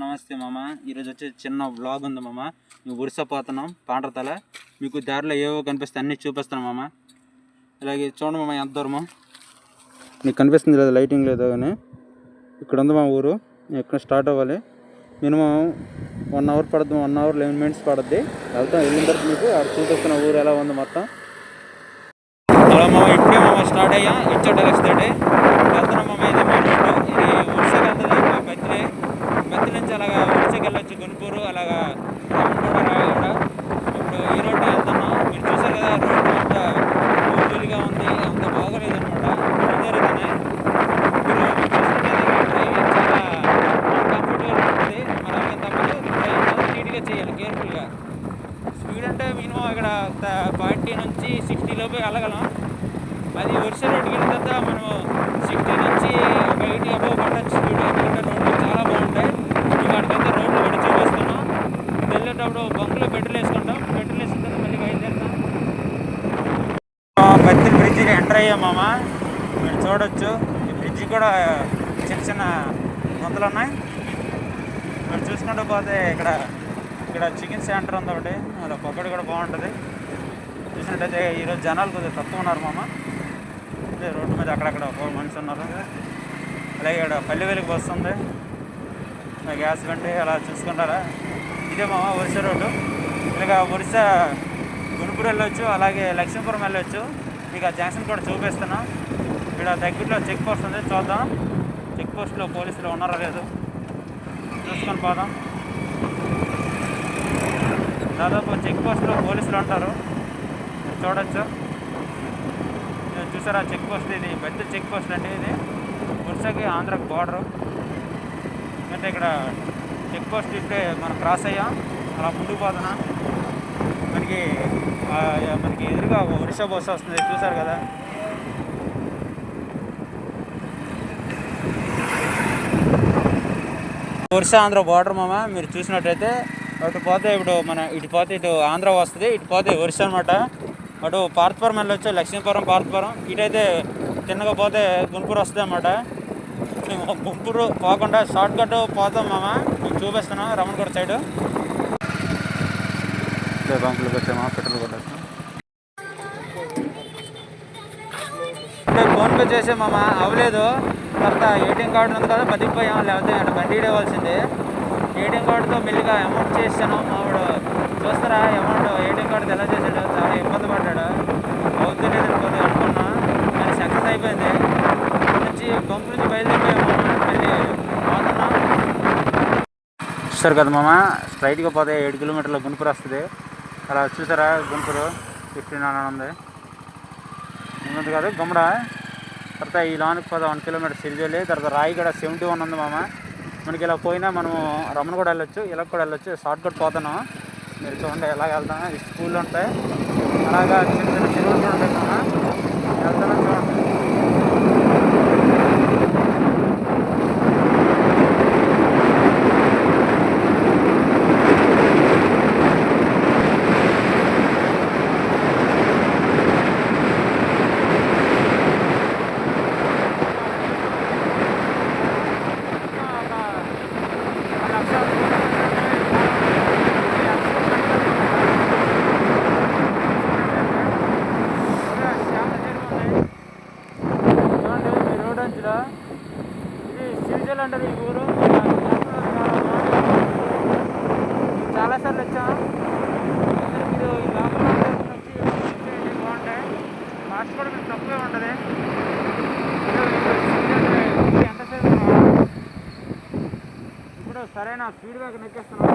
నమస్తే మామ. ఈరోజు వచ్చి చిన్న వ్లాగ్ ఉంది మామ. మేము ఉరిసపోతున్నాం పాండ్రతల. మీకు దారిలో ఏవో కనిపిస్తే అన్నీ చూపిస్తాను మామ. ఇలాగే చూడండి మామ, ఎంత దూరమో నీకు కనిపిస్తుంది లేదా, లైటింగ్ లేదా కానీ. ఇక్కడ ఉంది మా ఊరు. ఇక్కడ స్టార్ట్ అవ్వాలి. మినిమం 1 అవర్ పడుతుంది, 1 అవర్ 11 మినిట్స్ పడుద్ది. వెళ్తాం. వెళ్ళిన తర్వాత మీకు అక్కడ చూపిస్తున్న ఊరు ఎలా ఉంది మొత్తం. అలా మామ ఇప్పుడే మామ స్టార్ట్ అయ్యాం. ఇచ్చో డైరెక్ట్ వెళ్తున్నాం మామ. ఇది ఉరిసకి వెళ్తుంది. బత్తి నుంచి అలాగా ఉరిసకి వెళ్ళొచ్చు, గుంటూరు అలాగా కూడా రాయగడ. ఇప్పుడు ఈ రోడ్డు వెళ్తున్నాం. మీరు చూసారు కదా, రోడ్డు అంత ఊరిగా ఉంది, అంత బాగోలేదు అనమాట. జరుగుతున్నాయి. మీరు చూసినట్టయితే డ్రైవింగ్ చాలా అన్కంఫర్టబుల్గా ఉంటుంది. మరి అలాగే తప్పదు, డ్రైవింగ్ నీట్గా చేయాలి, కేర్ఫుల్గా. స్పీడ్ అంటే మినిమం ఇక్కడ 40 నుంచి 60 లోపు వెళ్ళగలం. అది వర్ష రోడ్డుకి వెళ్ళిన తర్వాత మనం 60 నుంచి ఒక 80 అబోవ్ పట్టచ్చు స్పీడ్. ఎందుకంటే రోడ్లు చాలా బాగుంటాయి. మీకు అక్కడికైతే రోడ్లు కూడా చూపిస్తున్నాం. వెళ్ళేటప్పుడు బంకులో పెట్రోల్ వేసుకుంటాం. పెట్రోల్ వేసుకున్న తర్వాత మళ్ళీ బయలుదేరుతాం. బత్తిల్ బ్రిడ్జికి ఎంటర్ అయ్యాం మామ. మీరు చూడవచ్చు, ఈ బ్రిడ్జి కూడా చిన్న చిన్న గుంతలు ఉన్నాయి. మీరు చూసుకుంటూ పోతే ఇక్కడ చికెన్ సెంటర్ ఉంది ఒకటి, అలా పకోడీ కూడా బాగుంటుంది. చూసినట్టయితే ఈరోజు జనాలు కొద్దిగా తక్కువ ఉన్నారు మామ. రోడ్డు మీద అక్కడక్కడ ఒక మనిషి ఉన్నారు. అలాగే ఇక్కడ పల్లె వెలుగు బస్సు ఉంది, గ్యాస్ బండి అలా చూసుకుంటారా. ఇదే మామ ఒరిస్సా రోడ్డు. ఇలాగ ఒరిస్సా గుంటూరు వెళ్ళొచ్చు, అలాగే లక్ష్మీపురం వెళ్ళొచ్చు. మీకు ఆ జంక్షన్ కూడా చూపిస్తున్నాం. ఇక్కడ దగ్గరలో చెక్ పోస్ట్ ఉంది, చూద్దాం. చెక్ పోస్ట్లో పోలీసులు ఉన్నారో లేదు చూసుకొని పోదాం. దాదాపు చెక్ పోస్ట్లో పోలీసులు ఉంటారు, చూడొచ్చు. చూసారా చెక్ పోస్ట్, ఇది పెద్ద చెక్ పోస్ట్ అండి. ఇది ఒరిస్సాకి ఆంధ్రాకి బార్డరు. అంటే ఇక్కడ చెక్ పోస్ట్ ఇప్పుడే మనం క్రాస్ అయ్యాం. అలా ముందుకు పోతున్నా. మనకి ఎదురుగా ఒరిస్సా బస్సు వస్తుంది, చూసారు కదా. ఒరిస్సా ఆంధ్ర బార్డర్ మామ. మీరు చూసినట్టయితే అటు పోతే ఇటు ఆంధ్ర వస్తుంది, ఇటు పోతే ఒరిస్సా అనమాట. అటు పార్తపురం వెళ్ళొచ్చు, లక్ష్మీపురం, పార్తపురం. ఇటైతే తిన్నగా పోతే గుంటూరు వస్తుంది అన్నమాట. గుంటూరు పోకుండా షార్ట్ కట్ పోతాం మామ. మీకు చూపిస్తున్నాం రమణగూడ సైడు. బంకులకు వచ్చామా, పెట్రోల్ కొట్టేస్తాం. అంటే ఫోన్పే చేసే మామ అవ్వలేదు. తర్వాత ఏటీఎం కార్డు ఉంది కదా, బతికిపోయాం. లేకపోతే అంటే బండి ఇవ్వాల్సిందే. ఏటీఎం కార్డుతో మెల్లిగా అమౌంట్ చేసాను. మావాడు చూస్తారా అమౌంట్ ఏటీఎం కార్డుతో ఎలా చేశాడు, చాలా ఇబ్బంది పడ్డాడు. అవుతుంది కొద్దిగా అనుకున్నా, కానీ సక్సెస్ అయిపోయింది. నుంచి బంకు నుంచి బయలుదేరిపోయాము. మళ్ళీ పోతున్నా. చూస్తారు కదా మామ, స్ట్రైట్గా పోతే 7 కిలోమీటర్ల గుంటూరు వస్తుంది. అలా చూసారా, గుంటూరు 59 ఉంది. ముందు కాదు గుమ్మడ. తర్వాత ఈ లాన్కి పోతే 1 కిలోమీటర్ సిరిజోలి. తర్వాత రాయిగడ 71 ఉంది మామ. మనకి ఇలా పోయినా మనము రమణ కూడా వెళ్ళొచ్చు, ఇలా కూడా వెళ్ళొచ్చు. షార్ట్ కట్ పోతాను. మీరు చూడండి ఎలాగ వెళ్తాను. ఈ స్కూల్లో ఉంటాయి, అలాగా చిన్న చిన్న చెరువులు కూడా ఉంటాయి మామ. వెళ్తాను చూడండి. ఇది సిరిజల్ అంటారు ఈ ఊరు. చాలాసార్లు వచ్చాం. మీరు ఈ లోపల బాగుంటాయి. కాస్ట్ కూడా మీకు తక్కువే ఉంటుంది. ఎంతసేపు ఇప్పుడు సరైన స్పీడ్ బ్రేకర్ నెక్కేస్తున్నాం.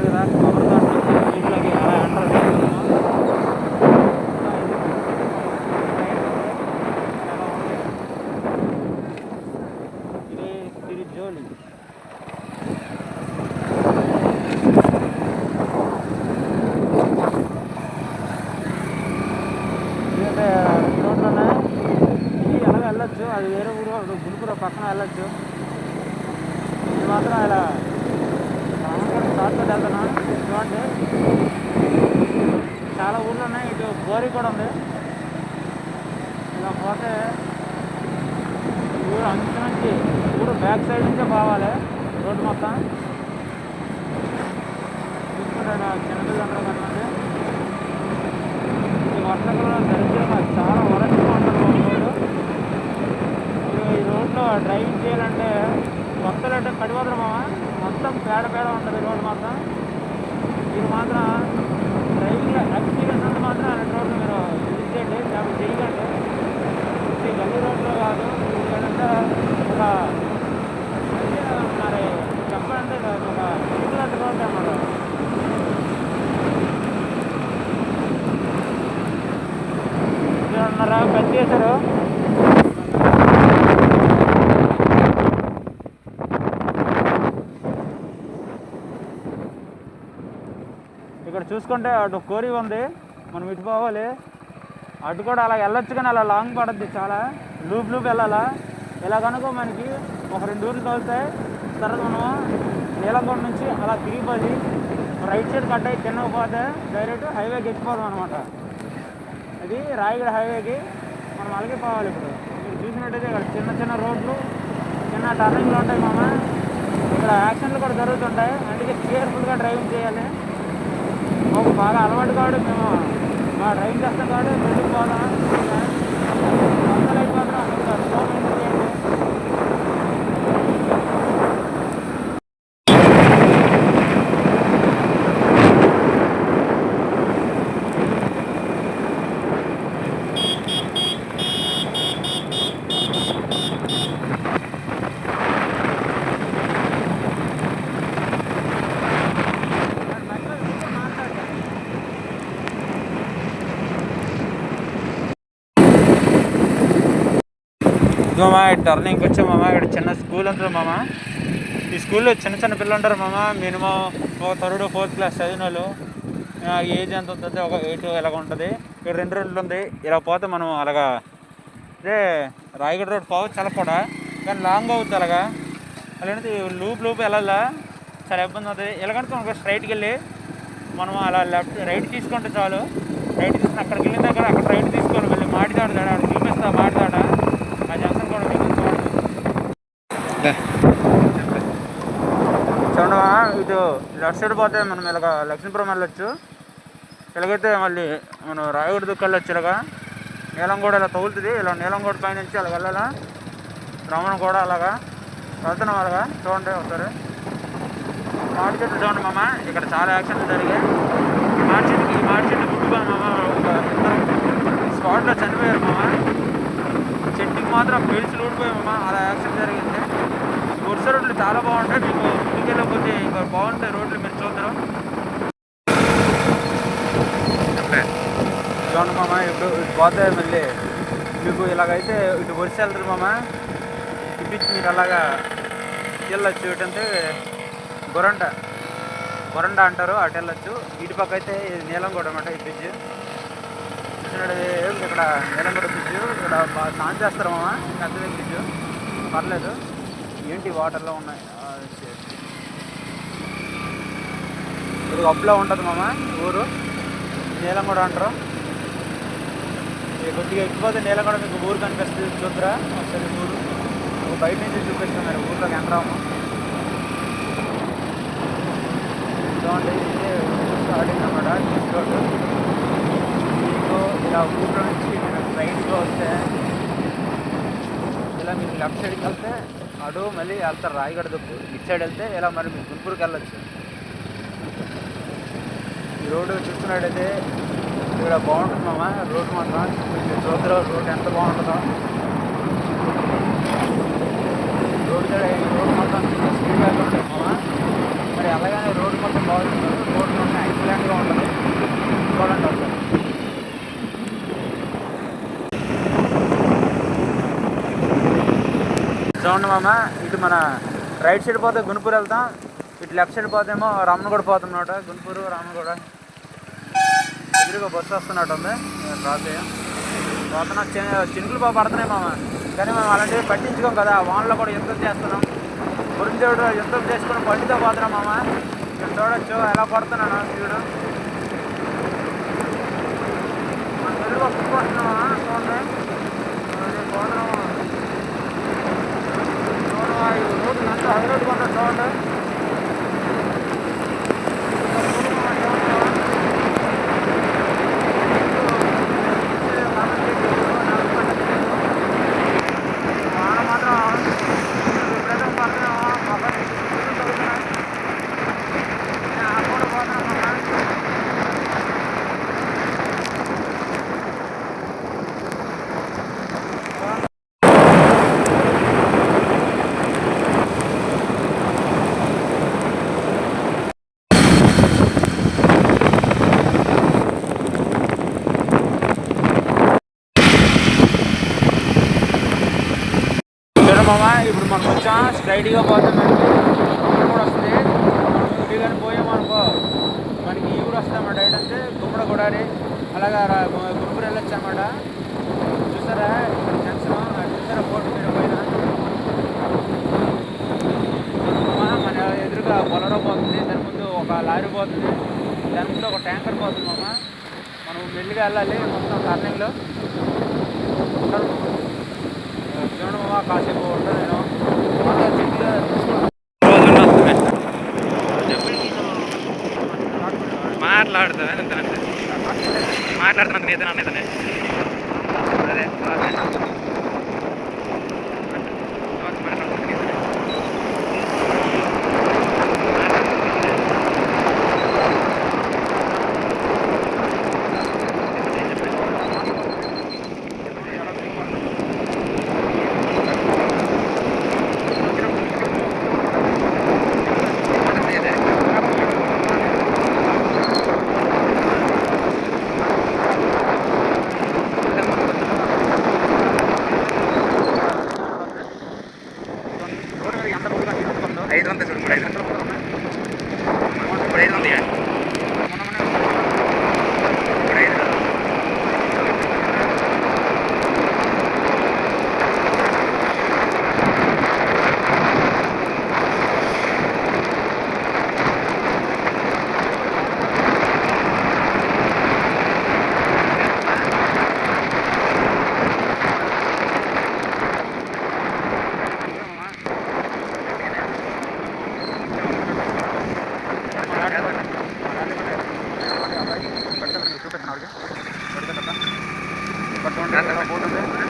కదా ఇంట్లోకి అలా ఎంటర్ చేస్తున్నాం. ఇది తిరుజోలి. ఇదైతే రోడ్లు ఉన్నాయి. ఇది ఎలాగ వెళ్ళొచ్చు, అది వేరే ఊరు గుంటూరు పక్కన వెళ్ళొచ్చు. ఇది మాత్రం ఇలా షార్ట్ కట్ వెళ్తున్నాం. చూడండి చాలా ఊళ్ళో ఉన్నాయి. ఇటు గోరి కూడా ఉంది. ఇలా పోతే ఊరు అంచు నుంచి ఊరు బ్యాక్ సైడ్ నుంచే పోవాలి రోడ్డు మొత్తం. చూసుకుంటాడు చిన్నపిల్లలు అందరూ కనుక ఈ వర్షాకాలంలో దరిద్రంగా చాలా వరస్ట్గా ఉంటుంది రోడ్డు. ఈ రోడ్లో డ్రైవింగ్ చేయాలంటే కొత్తలు అంటే పడిపోతారు మామ, మొత్తం పేడ ఉంటుంది రోడ్డు మొత్తం. మీరు మాత్రం డ్రైవింగ్లో ఎక్స్పీరియన్స్ అంటే మాత్రం అలాంటి రోడ్లు మీరు విజిట్ చేయండి, లేకపోతే చేయకండి. ఈ గల్లీ రోడ్లో కాదు, ఏంటంటే ఒక మరి చెప్పాలంటే ఒక ఇట్లాంటి రోడ్డు అన్నమాట. ఉన్నారా పెద్ద చేశారు. ఇక్కడ చూసుకుంటే అటు కోరి ఉంది, మనం ఇటు పోవాలి. అటు కూడా అలా వెళ్ళొచ్చు కానీ అలా లాంగ్ పడుద్ది, చాలా లూప్ వెళ్ళాలా. ఇలా కనుక మనకి ఒక 2 ఊర్లు తోలుతాయి. తర్వాత మనం నీలంగొండ నుంచి అలా తిరిగిపోయి రైట్ సైడ్ కట్ అయ్యి కిందకు పోతే డైరెక్ట్ హైవేకి ఎక్కిపోదాం అనమాట. అది రాయగడ హైవేకి మనం అలాగే పోవాలి. ఇప్పుడు మీరు చూసినట్టయితే ఇక్కడ చిన్న రోడ్లు, చిన్న టర్నింగ్లు ఉంటాయి మామ. ఇక్కడ యాక్సిడెంట్లు కూడా జరుగుతుంటాయి, అందుకే కేర్ఫుల్గా డ్రైవింగ్ చేయాలి. మాకు బాగా అలవాటు కాదు, మేము బాగా డ్రైవింగ్ చేస్తాం కాదు, ముందుకు పోదాం అయిపోతాం. మామ టర్నింగ్కి వచ్చాం మామ. ఇక్కడ చిన్న స్కూల్ ఉంటుంది మామ. ఈ స్కూల్లో చిన్న పిల్లలు ఉంటారు మామ. మినిమం ఒక 3rd, 4th క్లాస్ చదివిన వాళ్ళు. ఏజ్ ఎంత ఉంటుంది, ఒక 8 ఇలాగ ఉంటుంది. ఇక్కడ 2 రోడ్లు ఉంది. ఇలా పోతే మనం అలాగా అదే రాయగడ రోడ్ పోవచ్చు అలా కూడా, కానీ లాంగ్ అవుతుంది అలాగా. అలాంటి లూప్ వెళ్ళాలా, చాలా ఇబ్బంది అవుతుంది. ఎలాగంటే మనకు స్ట్రైట్కి వెళ్ళి మనం అలా రైట్ తీసుకుంటే చాలు. రైట్ తీసుకుని అక్కడికి వెళ్ళిన దగ్గర అక్కడ రైట్ తీసుకోవాలి. వెళ్ళి మాటిదాడు అక్కడ చూపిస్తా మాటిదాడ ఆ జంక్షన్ కూడా మీకు చూడమా. ఇటు లెఫ్ట్ సైడ్ పోతే మనం ఇలాగ లక్ష్మీపురం వెళ్ళొచ్చు. ఇలాగైతే మళ్ళీ మనం రాయగడ దుక్కు వెళ్ళొచ్చు. ఇలాగా నీలంగూడ ఇలా తగులుతుంది. ఇలా నీలంగూడ పైనుంచి అలా వెళ్ళాలా. రమణ కూడా అలాగా వెళ్తున్నాం అలాగా. చూడండి ఒకసారి మామిడి చెట్లు చూడండి మామ. ఇక్కడ చాలా యాక్సిడెంట్లు జరిగాయి. ఈ మామిడి చెట్టు గుట్టుకొని మామ ఒక 2 స్పాట్లో చనిపోయారు మామ. చెట్టుకి మాత్రం పెళ్చులు ఊడిపోయాయి మామ, అలా యాక్సిడెంట్ జరిగింది. వరుస రోడ్లు చాలా బాగుంటాయి. మీకు ముందుకెళ్ళకపోతే ఇంకా బాగుంటాయి రోడ్లు, మీరు చూద్దరు చూడండి మామ. ఇప్పుడు ఇటు పోతే మళ్ళీ మీకు ఇలాగైతే ఇటు వరుస వెళ్తారు మామ. ఇటు మీరు అలాగా వెళ్ళొచ్చు. ఇటంటే గొరండ అంటారు, అటు వెళ్ళొచ్చు. ఇటు పక్క అయితే నీలంగూడ అనమాట. ఈ బ్రిడ్జ్ ఇక్కడ నీలంగూడ బ్రిడ్జ్, ఇక్కడ బాగా స్నానం చేస్తారు మామ. పెద్దది బ్రిడ్జ్, పర్లేదు. ఏంటి వాటర్లో ఉన్నాయి. ఇది అప్పులో ఉంటుంది మామ ఊరు, నీలంగూడ అంటారు. కొద్దిగా ఎక్కిపోతే నీలంగూడ మీకు ఊరు కనిపిస్తుంది. చూద్దరా ఒకసారి ఊరు బయట నుంచి చూపిస్తాం. మీరు ఊర్లోకి ఎంతరాము చూడండి. స్టార్టింగ్ అన్నమాట రోడ్డు. మీకు ఇలా ఊర్లో నుంచి మీరు రైట్గా వస్తే ఇలా మీకు లెఫ్ట్ సైడ్కి వెళ్తే అటు మళ్ళీ వెళ్తారు రాయగడ దుక్కు. ఇటు సైడ్ వెళ్తే ఇలా మరి మీకు గుంటూరుకి వెళ్ళొచ్చు. ఈ రోడ్డు చూస్తున్నట్టయితే ఇక్కడ బాగుంటుంది మామ. రోడ్డు మాత్రం మీరు చూద్దరు రోడ్డు ఎంత బాగుంటుందో. రోడ్డు మొత్తం స్పీడ్గా ఉంటుంది మామ. మరి అలాగనే రోడ్డు మొత్తం బాగుంటుంది. రోడ్డు మొత్తం ఎక్సలెంట్గా ఉంటుంది. చూడండి ఒకసారి. చూడండి మామ. ఇటు మన రైట్ సైడ్ పోతే గుంటూరు వెళ్తాం, ఇటు లెఫ్ట్ సైడ్ పోతేమో రామనగూడ పోతాం అనమాట. గుంటూరు రామనగూడ ఎదురుగా బస్సు వస్తున్నట్టు ఉంది. పోతున్నా చినుకులు బాగా పడుతున్నాయి మామ. కానీ మనం అలాంటివి పట్టించుకోం కదా. వానలో కూడా యుద్ధం చేస్తున్నాం. గురించేవుడు యుద్ధం చేసుకుని బండితో పోతున్నాం మామ. ఇక్కడ చూడొచ్చు ఎలా పడుతున్నాను స్పీడు. మన ఎదురుగా వస్తున్నామా చూడండి. స్ట్రైట్గా పోతే మనకి గుమ్మడి కూడా వస్తుంది. ఇటు కానీ పోయామనుకో మనకి ఈ ఊరు వస్తామన్నమాట. డైరెక్ట్ అంటే గుమ్మడి గుడారి అలాగా గుంపూరు వెళ్ళొచ్చు అనమాట. చూసారా ఇక్కడ జంక్షన్ చూసారా బోర్డు మీద పైన మన ఎదురుగా బొలరో పోతుంది, దాని ముందు ఒక లారీ పోతుంది, దాని ముందు ఒక ట్యాంకర్ పోతుంది మామ. మనం మెల్లిగా వెళ్ళాలి మొత్తం టర్నింగ్లో. చూడండి మామ, కాసేపు ఉంటుంది. నేను మాట్లాడుతున్నాను నేతనే అదే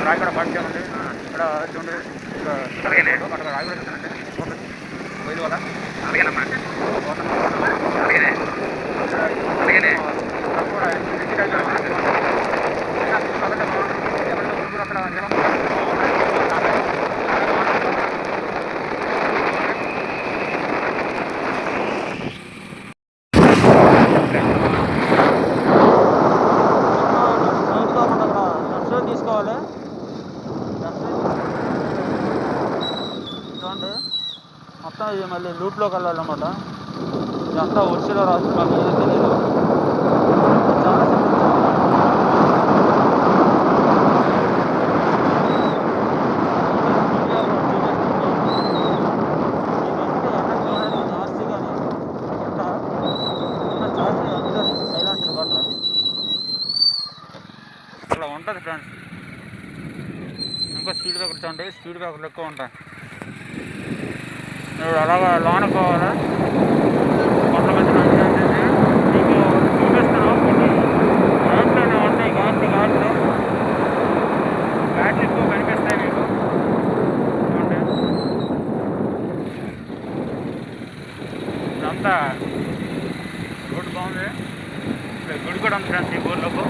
రాయగడ పార్టీ ఉంది ఇక్కడ చూడండి. అక్కడ రాయగడ వైద్య వల్ల అలాగేనమ్మా అలాగే అలాగే తీసుకోవాలి. చూడండి మొత్తం ఇది మళ్ళీ లూప్లోకి వెళ్ళాలన్నమాట. ఇదంతా వర్షలో రాదు, మాకు ఏదో తెలియదు. చాలా అలా ఉంటుంది ఫ్రెండ్స్. ఇంకా స్పీడ్ బ్రేకర్ చూడండి, స్పీడ్ బ్రేకర్లు ఎక్కువ ఉంటాయి. ఇప్పుడు అలాగా లోన పోవాలి. కొండ మధ్య మీకు చూపిస్తాను. కొన్ని ఘాట్లోనే ఉంటాయి, ఘాట్లు ఎక్కువ కనిపిస్తాయి మీకు. చూడండి ఇదంతా రోడ్డు బాగుంది. ఇక్కడ గుడి కూడా ఉంది ఫ్రెండ్స్ ఈ ఊర్లోకి.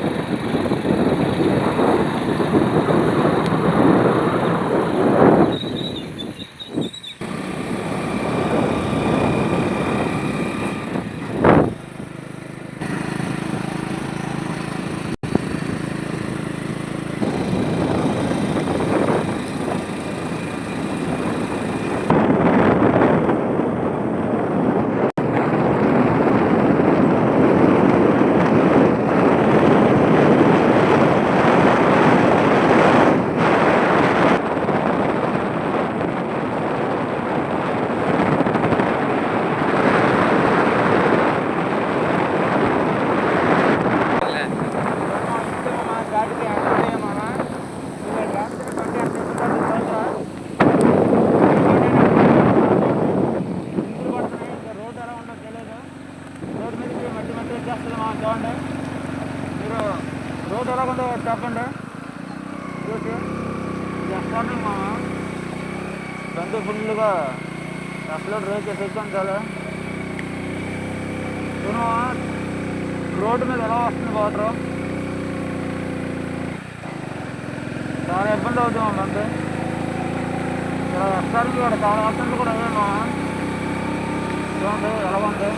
చూడండి మీరు రోడ్ ఎలాగుందో చెప్పండి. చూసి చెప్పండి మా బండి ఫుల్గా అసలు రేట్ ఎక్కాను చాలా. రోడ్డు మీద ఎలా వస్తుంది వాటర్, చాలా ఇబ్బంది అవుతుంది అంటే. ఇలా ఎక్కడానికి కూడా చాలా అసలు కూడా అదే మా చూడండి ఎలా ఉంది.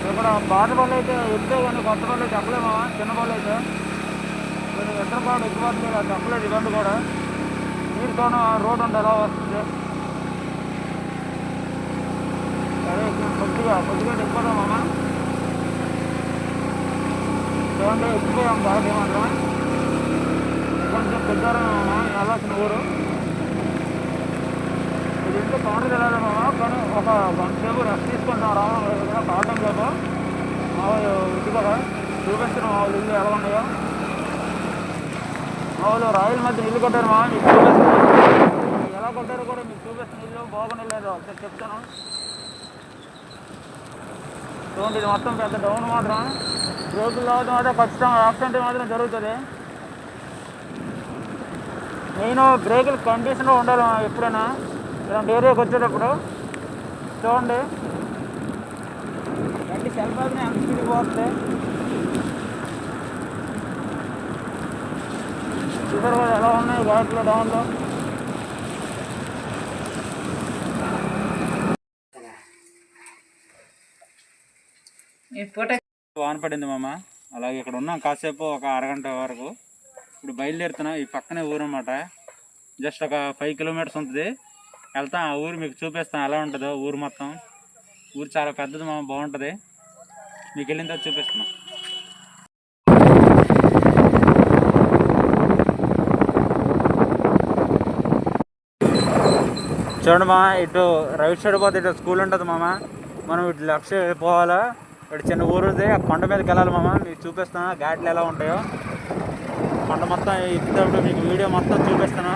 ఇక్కడ పాత బళ్ళు అయితే వెళ్తే కానీ కొత్త బళ్ళు చెప్పలేమా, చిన్న బళ్ళు అయితే మీరు ఇద్దరు పాటు ఎక్కువ చెప్పలేదు. ఇబ్బంది కూడా నీరుతోన రోడ్డు ఉంటే ఎలా వస్తుంది. అదే కొద్దిగా ఎక్కువ మామ. చూడండి ఎక్కిపోయాం బాగా ఏమంటారా, కొంచెం పెద్దవారు మామ వెళ్ళాల్సిన ఊరు. ఇది ఇంట్లో కౌంటర్ వెళ్ళాలి మామ, కానీ ఒక గంట సేపు రెస్ట్ తీసుకుంటాం రావడం లేదు కదా కావడం లేదు. మా ఇంటి కదా చూపిస్తున్నాం మా వాళ్ళు ఇల్లు ఎలా ఉన్నాయో. మా వాళ్ళు రాయల మధ్య ఇల్లు కట్టారు మా, మీకు చూపిస్తున్నాను ఎలా కట్టారో కూడా మీకు చూపిస్తున్న ఇల్లు బాగుండే లేదు ఒకసారి చెప్తాను. చూడండి ఇది మొత్తం పెద్ద డౌన్ మాత్రం, బ్రేకులు రావడం మాత్రం ఖచ్చితంగా యాక్సిడెంట్ మాత్రం జరుగుతుంది. మెయిన్ బ్రేకులు కండిషన్లో ఉండాలి ఎప్పుడైనా ఇలాంటి ఏరియాకి వచ్చేటప్పుడు. చూడండి బండి సెల్ఫ్ ఎంత స్పీడ్ పోతుంది చూసారు కదా ఎలా ఉన్నాయి ఘాట్లో డౌన్లో. వాన పడింది మామ, అలాగే ఇక్కడ ఉన్నాం కాసేపు ఒక అరగంట వరకు. ఇప్పుడు బయలుదేరుతున్నాం. ఈ పక్కనే ఊరు అన్నమాట, జస్ట్ ఒక 5 కిలోమీటర్స్ ఉంటుంది. వెళ్తాం ఆ ఊరు మీకు చూపిస్తాం ఎలా ఉంటుందో ఊరు మొత్తం. ఊరు చాలా పెద్దది మామ, బాగుంటుంది. మీకు వెళ్ళిన తర్వాత చూపిస్తున్నాం. చూడండి మామ, ఇటు రైట్ సైడ్ పోతే ఇటు స్కూల్ ఉంటుంది మామ. మనం ఇటు లెఫ్ట్ సైడ్ పోవాలా, ఇటు చిన్న ఊరు ఉంది, ఆ కొండ మీదకి వెళ్ళాలి మామ. మీకు చూపిస్తాను ఘాట్లు ఎలా ఉంటాయో. కొండ మొత్తం ఎక్కుతప్పుడు మీకు వీడియో మొత్తం చూపిస్తాను.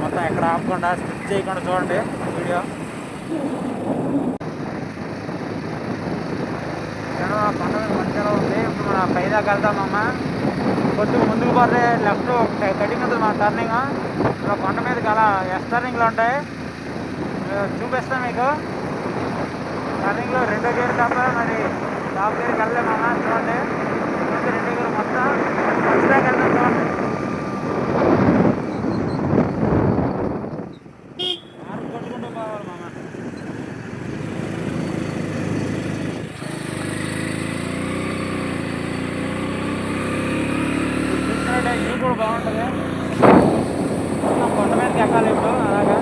మొత్తం ఎక్కడ ఆపకుండా స్కిప్ చేయకుండా చూడండి వీడియో. కొండ మీద మంచి ఎలా ఉంది. ఇప్పుడు మనం పైదాకా వెళ్తామమ్మ. కొద్దిగా ముందుకు పోతే లెఫ్ట్ కటింగ్ ఉంటుంది మన టర్నింగ్. ఇప్పుడు కొండ మీదకి అలా టర్నింగ్లో ఉంటాయి, చూపిస్తాను మీకు. టర్నింగ్లో 2వ గేర్ తప్ప మరి టాప్ గేర్కి వెళ్ళలేమమ్మా. చూడండి 2వ గేర్ మొత్తం మంచిదాకా వెళ్తాం. చూడండి మార్పు కొట్టుకుంటూ పోవాలి మామ. చూసినట్టే వ్యూ కూడా బాగుంటుంది. మొత్తం కొండ మీదకి ఎక్కాలి ఇప్పుడు అలాగా.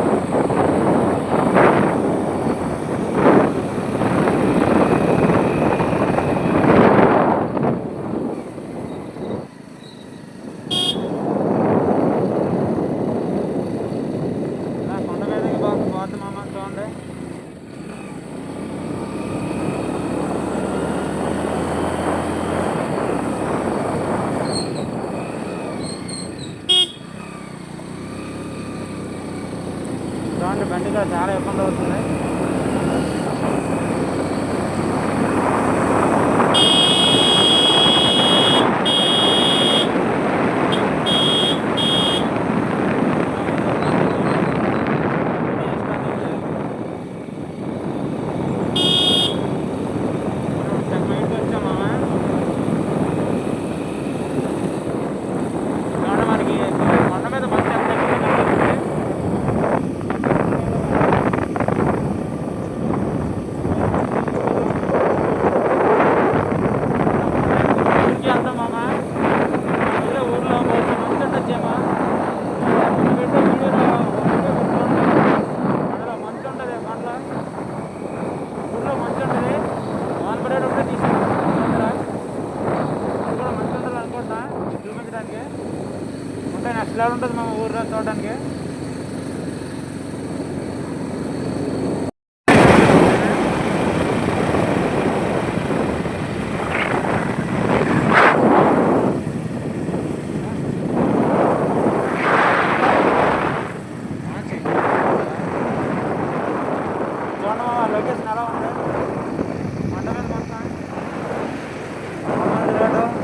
కొండ మీదకి పోతుంది మామ. చూడండి చూడండి బండిలో చాలా ఇబ్బంది అవుతుంది. నెక్స్ట్ లెవెల్ ఉంటుంది మా ఊర్లో చూడడానికి. చూడండి మా లొకేషన్ ఎలా ఉంది. మంట మీద మొత్తం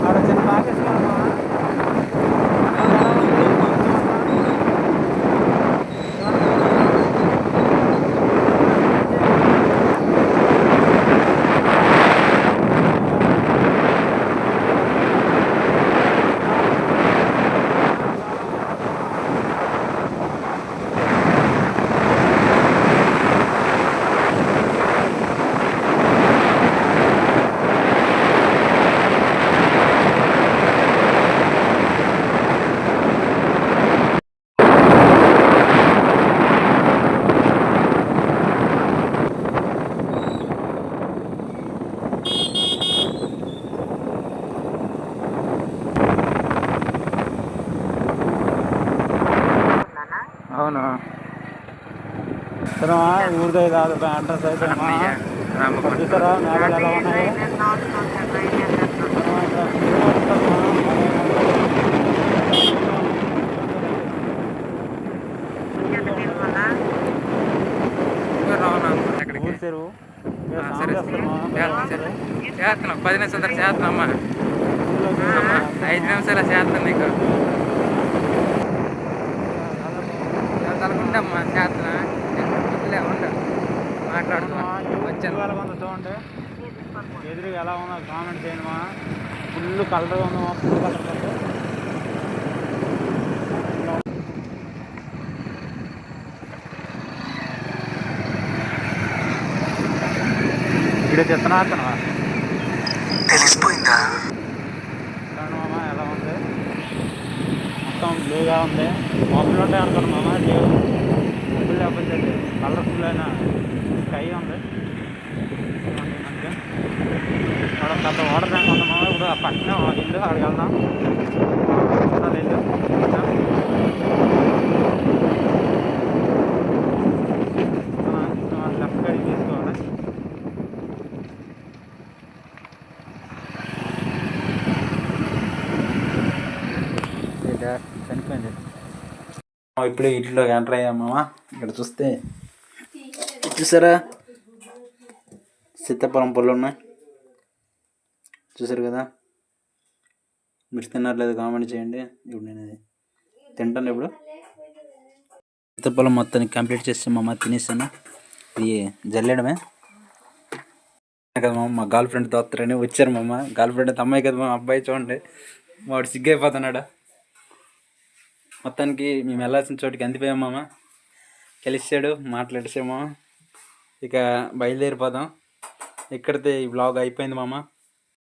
ఆడ చిన్న బాగా అవునా? సరే ఊరిదే కాదు ఎంట్రన్స్ అయితే చూసారా మేఘాలు ఎలా ఉన్నాయి. ఊరి చెరువు చేస్తున్నాం 10 నిమిషాల తర్వాత చేస్తున్నామ్మా. 5 నిమిషాలు చేస్తాను నీకు ఉండమ్మా. చేస్తున్నా ఉండ మాట్లాడుతున్నా వచ్చాను. చూడండి ఎదురుగా ఎలా ఉందో కామెంట్ చేయండి మా. ఫుల్ కలర్గా ఉందమ్మా. ఫుల్ కలర్ ఇక్కడ చెత్తనా తెలిసిపోయిందా మామ. ఎలా ఉంది మొత్తం బ్లూగా ఉంది. మబ్బులు ఉంటాయి అనుకోండి మామ. లేవు మబ్బులు లేకపోతే కలర్ఫుల్ అయిన స్కై ఉంది. అంతే అక్కడ పెద్ద వాటర్ ట్యాంక్ ఉంది మామ. ఇప్పుడు ఆ పక్కనే ఇల్లు అక్కడికి వెళ్దాం. ఇల్లు లెఫ్ట్ గడి తీసుకోవాలి. చనిపోయింది. ఇప్పుడే ఇంట్లో ఎంటర్ అయ్యామా. ఇక్కడ చూస్తే చూసారా సీతాఫలం పళ్ళు ఉన్నాయి. చూసారు కదా. మీరు తినట్లేదు కామెంట్ చేయండి. ఇప్పుడు నేను తింటాను. ఇప్పుడు సీతాఫలం మొత్తాన్ని కంప్లీట్ చేసి మా అమ్మ తినేసాను. ఇది జల్లేయడమే కదా మా. మా గర్ల్ ఫ్రెండ్ తోస్తారని వచ్చారు మా అమ్మ. గర్ల్ ఫ్రెండ్ అమ్మాయి కదా మా అబ్బాయి. చూడండి వాడు సిగ్గైపోతున్నాడు. మొత్తానికి మేము వెళ్ళాల్సిన చోటుకి అందిపోయాం మామ. కలిసాడు మాట్లాడేసాము. ఇక బయలుదేరిపోదాం. ఇక్కడితే ఈ వ్లాగ్ అయిపోయింది మామ.